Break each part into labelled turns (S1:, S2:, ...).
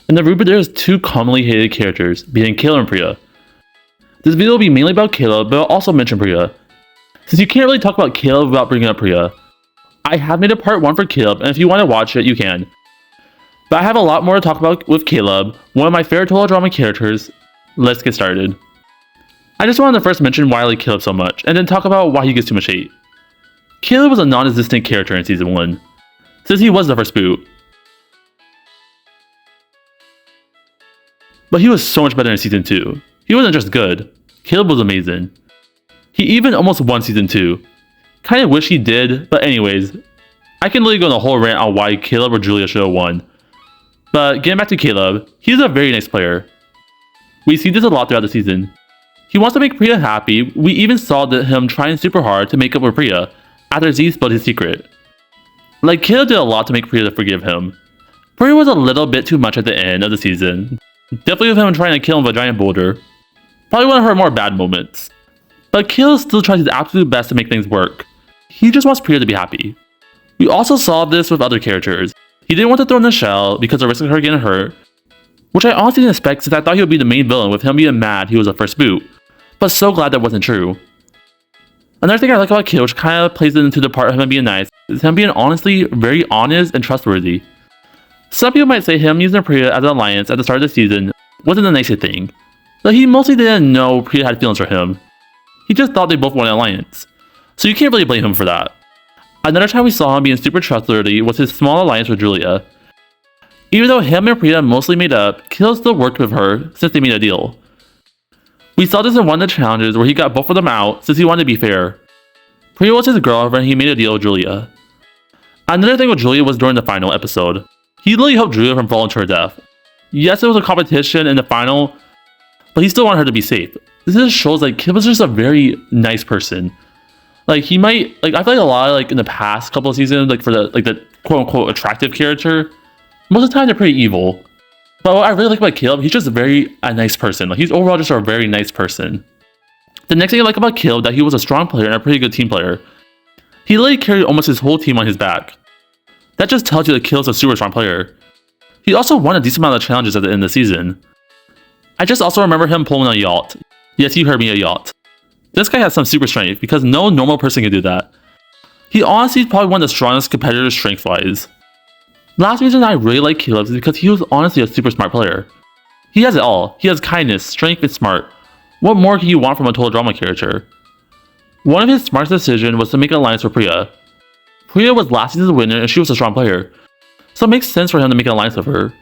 S1: In the RWBY, there's two commonly hated characters, being Caleb and Priya. This video will be mainly about Caleb, but I'll also mention Priya. Since you can't really talk about Caleb without bringing up Priya, I have made a part 1 for Caleb, and if you want to watch it, you can. But I have a lot more to talk about with Caleb, one of my favorite total drama characters. Let's get started. I just wanted to first mention why I like Caleb so much, and then talk about why he gets too much hate. Caleb was a non-existent character in Season 1, since he was the first boot. But he was so much better in Season 2. He wasn't just good, Caleb was amazing. He even almost won Season 2. Kinda wish he did, but anyways, I can literally go on a whole rant on why Caleb or Julia should have won. But getting back to Caleb, he's a very nice player. We see this a lot throughout the season. He wants to make Priya happy. We even saw him trying super hard to make up with Priya after Z spilled his secret. Like, Caleb did a lot to make Priya forgive him. Priya was a little bit too much at the end of the season. Definitely with him trying to kill him with a giant boulder. Probably one of her more bad moments. But Caleb still tries his absolute best to make things work. He just wants Priya to be happy. We also saw this with other characters. He didn't want to throw in the shell because of risk of her getting hurt, which I honestly didn't expect since I thought he would be the main villain with him being mad he was the first boot, but so glad that wasn't true. Another thing I like about Caleb, which kind of plays into the part of him being nice, is him being honestly very honest and trustworthy. Some people might say him using Priya as an alliance at the start of the season wasn't the nicest thing, but he mostly didn't know Priya had feelings for him. He just thought they both wanted an alliance, so you can't really blame him for that. Another time we saw him being super trustworthy was his small alliance with Julia. Even though him and Priya mostly made up, Caleb still worked with her since they made a deal. We saw this in one of the challenges where he got both of them out since he wanted to be fair. Priya was his girlfriend and he made a deal with Julia. Another thing with Julia was during the final episode. He literally helped Julia from falling to her death. Yes, it was a competition in the final, but he still wanted her to be safe. This just shows like Caleb was just a very nice person. Like, he might, like, I feel like a lot of, like, in the past couple of seasons, like, for the quote-unquote attractive character, most of the time they're pretty evil. But what I really like about Caleb, he's just a nice person. Like, he's overall just a very nice person. The next thing I like about Caleb, that he was a strong player and a pretty good team player. He literally carried almost his whole team on his back. That just tells you that Caleb's a super strong player. He also won a decent amount of challenges at the end of the season. I just also remember him pulling a yacht. Yes, you heard me, a yacht. This guy has some super strength because no normal person can do that. He honestly is probably one of the strongest competitors strength-wise. Last reason I really like Caleb is because he was honestly a super smart player. He has it all. He has kindness, strength, and smart. What more can you want from a total drama character? One of his smartest decisions was to make an alliance with Priya. Priya was last season's winner and she was a strong player, so it makes sense for him to make an alliance with her.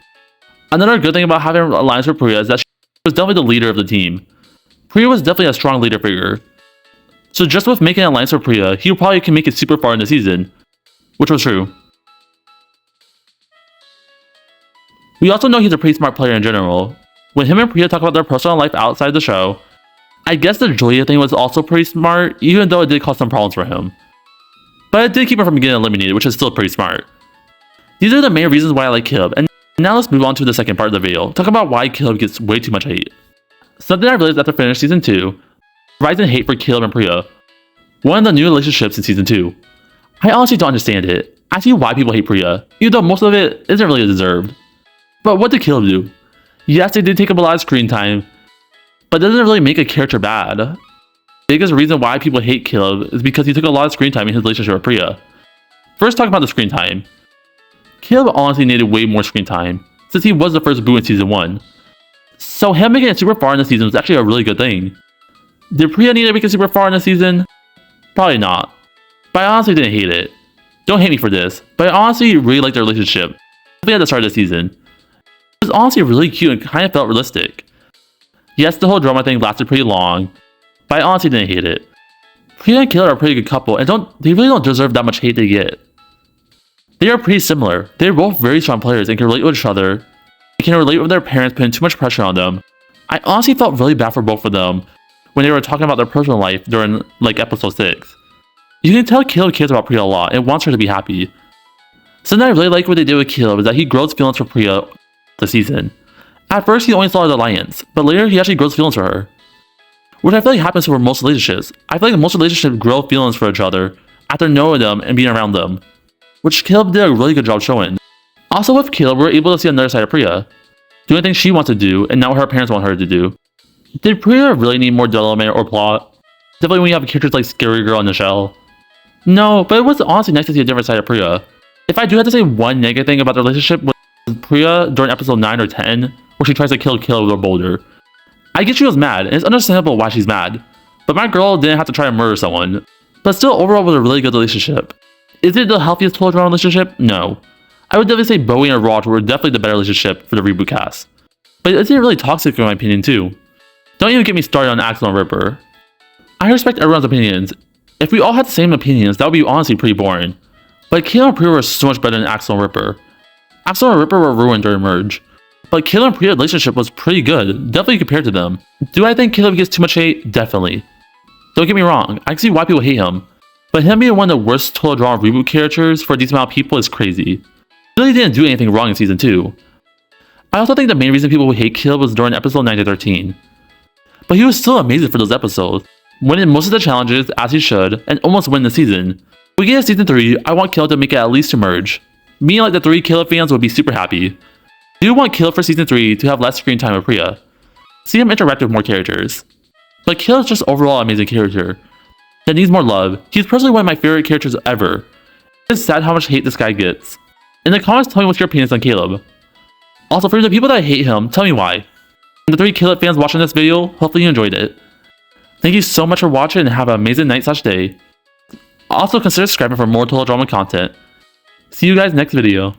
S1: Another good thing about having an alliance with Priya is that she was definitely the leader of the team. Priya was definitely a strong leader figure. So just with making an alliance with Priya, he probably can make it super far in the season, which was true. We also know he's a pretty smart player in general. When him and Priya talk about their personal life outside the show, I guess the Julia thing was also pretty smart, even though it did cause some problems for him. But it did keep him from getting eliminated, which is still pretty smart. These are the main reasons why I like Caleb, and now let's move on to the second part of the video, talk about why Caleb gets way too much hate. Something I realized after finishing Season 2, rise in hate for Caleb and Priya. One of the new relationships in Season 2. I honestly don't understand it. I see why people hate Priya, even though most of it isn't really deserved. But what did Caleb do? Yes, they did take up a lot of screen time, but it doesn't really make a character bad. The biggest reason why people hate Caleb is because he took a lot of screen time in his relationship with Priya. First, talking about the screen time. Caleb honestly needed way more screen time, since he was the first boo in Season 1. So him making it super far in the season was actually a really good thing. Did Priya need to make it super far in the season? Probably not. But I honestly didn't hate it. Don't hate me for this, but I honestly really liked their relationship, especially at the start of the season. It was honestly really cute and kind of felt realistic. Yes, the whole drama thing lasted pretty long, but I honestly didn't hate it. Priya and Caleb are a pretty good couple, and they really don't deserve that much hate they get. They are pretty similar. They are both very strong players and can relate with each other. They can relate with their parents putting too much pressure on them. I honestly felt really bad for both of them when they were talking about their personal life during like episode 6. You can tell Caleb cares about Priya a lot and wants her to be happy. Something I really like what they did with Caleb is that he grows feelings for Priya this season. At first he only saw the alliance, but later he actually grows feelings for her. Which I feel like happens for most relationships. I feel like most relationships grow feelings for each other after knowing them and being around them, which Caleb did a really good job showing. Also with Caleb, we were able to see another side of Priya. doing things she wants to do and not what her parents want her to do. Did Priya really need more development or plot? Definitely when you have characters like Scary Girl and Nichelle. No, but it was honestly nice to see a different side of Priya. If I do have to say one negative thing about the relationship with Priya during episode 9 or 10, where she tries to kill Caleb with a boulder. I get she was mad, and it's understandable why she's mad. But my girl didn't have to try to murder someone. But still, overall, it was a really good relationship. Is it the healthiest total drama relationship? No. I would definitely say Bowie and Raj were definitely the better relationship for the reboot cast. But it's really toxic in my opinion too. Don't even get me started on Axel and Ripper. I respect everyone's opinions. If we all had the same opinions, that would be honestly pretty boring. But Caleb and Priya were so much better than Axel and Ripper. Axel and Ripper were ruined during merge. But Caleb and Priya's relationship was pretty good, definitely compared to them. Do I think Caleb gets too much hate? Definitely. Don't get me wrong, I can see why people hate him. But him being one of the worst total drama reboot characters for a decent amount of people is crazy. He really didn't do anything wrong in season 2. I also think the main reason people would hate Caleb was during episode 9 to 13. But he was still amazing for those episodes, winning most of the challenges as he should, and almost win the season. If we get a season 3, I want Caleb to make it at least to merge. Me and like the 3 Caleb fans would be super happy. I do want Caleb for season 3 to have less screen time with Priya. See him interact with more characters. But Caleb's just overall an amazing character that needs more love. He's personally one of my favorite characters ever. It's sad how much hate this guy gets. In the comments, tell me what's your opinions on Caleb. Also, for the people that hate him, tell me why. And the 3 Caleb fans watching this video, hopefully you enjoyed it. Thank you so much for watching and have an amazing night/day. Also consider subscribing for more total drama content. See you guys next video.